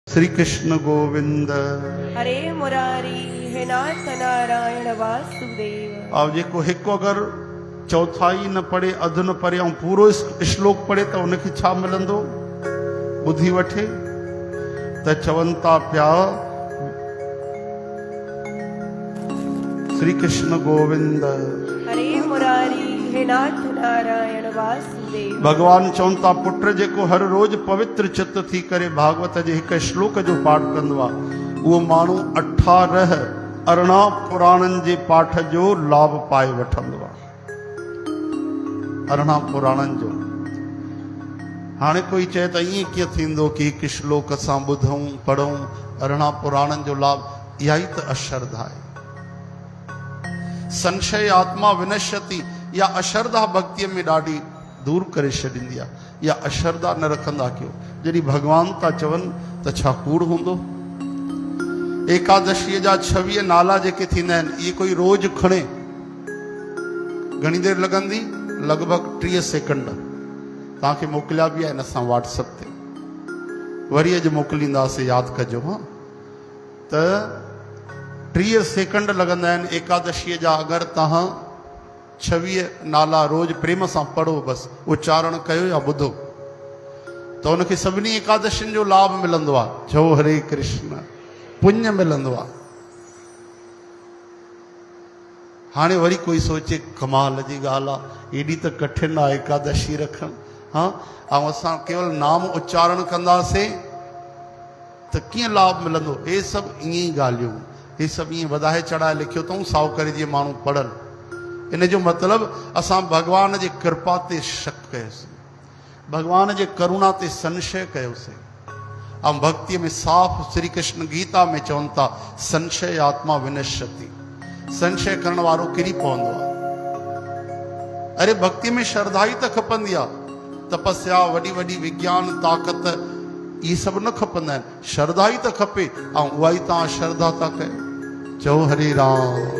श्री कृष्ण गोविंद। हरे मुरारी हे नाथ नारायण वासुदेव। अब जेको हिकु अगर चौथाई न पढ़े, अधु न पढ़े ऐं पूरो श्लोक पढ़े त उनखे छा मिलंदो? ॿुधी वठे त चवनि था पिया श्री कृष्ण गोविंद। हरे मुरारी हे नाथ नारायण वासुदेव। भगवान चवनि था पुट जेको हर रोज पवित्र चित्त थी करे भागवत जे हिकु श्लोक जो पाठ कंदो आहे उहो माण्हू 18 अरिड़हं पुराणनि जे पाठ जो लाभ पाए वठंदो आहे। 18 पुराणनि जो। हाणे कोई चए त ईअं कीअं थींदो कि हिकु श्लोक असां ॿुधूं पढ़ूं 18 पुराणनि जो लाभ? इहा ई त अश्रद्धा आहे। संशय आत्मा विनश्यति, या अश्रद्धा भक्तिअ में ॾाढी दूर करे छॾींदी आहे। या अश्रद्धा न रखंदा कयो। जॾहिं भगवान था चवनि त छा कूड़ हूंदो? एकादशीअ जा 26 नाला जेके थींदा आहिनि इहे कोई रोज खणे, घणी देरि लॻंदी? लॻभॻि 30 सेकंड। तव्हांखे मोकिलिया बि आहिनि असां व्हाट्सएप ते, वरी अॼु मोकिलींदासीं, यादि कजो। हा त 30 सेकंड लॻंदा आहिनि एकादशीअ जा। अगरि तव्हां 26 नाला रोज प्रेम सां पढ़ो, बसि उच्चारण कयो या ॿुधो, त उनखे सभिनी एकादशियुनि जो लाभ मिलंदो आहे। चओ हरे कृष्ण, पुण्य मिलंदो आहे। हाणे वरी कोई सोचे कमाल जी ॻाल्हि आहे, एॾी त कठिन आहे एकादशी रखणु। हा, ऐं असां केवल नाम उच्चारण कंदासीं त कीअं लाभ मिलंदो? हे सभु ईअं ई ॻाल्हियूं, हे सभु ईअं वधाए चढ़ाए लिखियो अथऊं साओ करे जीअं माण्हू पढ़नि। इन जो मतिलबु असां भॻवान जे कृपा ते शक कयोसीं, भॻवान जे करुणा ते संशय कयोसीं। ऐं भक्तिअ में साफ़ श्री कृष्ण गीता में चवनि था संशय आत्मा विनश्यति। संशय करण वारो किरी पवंदो आहे। अरे भक्ति में श्रद्धा ई त खपंदी आहे। तपस्या, वॾी वॾी विज्ञान, ताक़त, इहे सभु न खपंदा आहिनि। श्रद्धा ई त खपे, ऐं उहा ई तव्हां श्रद्धा था कयो। चओ हरे राम।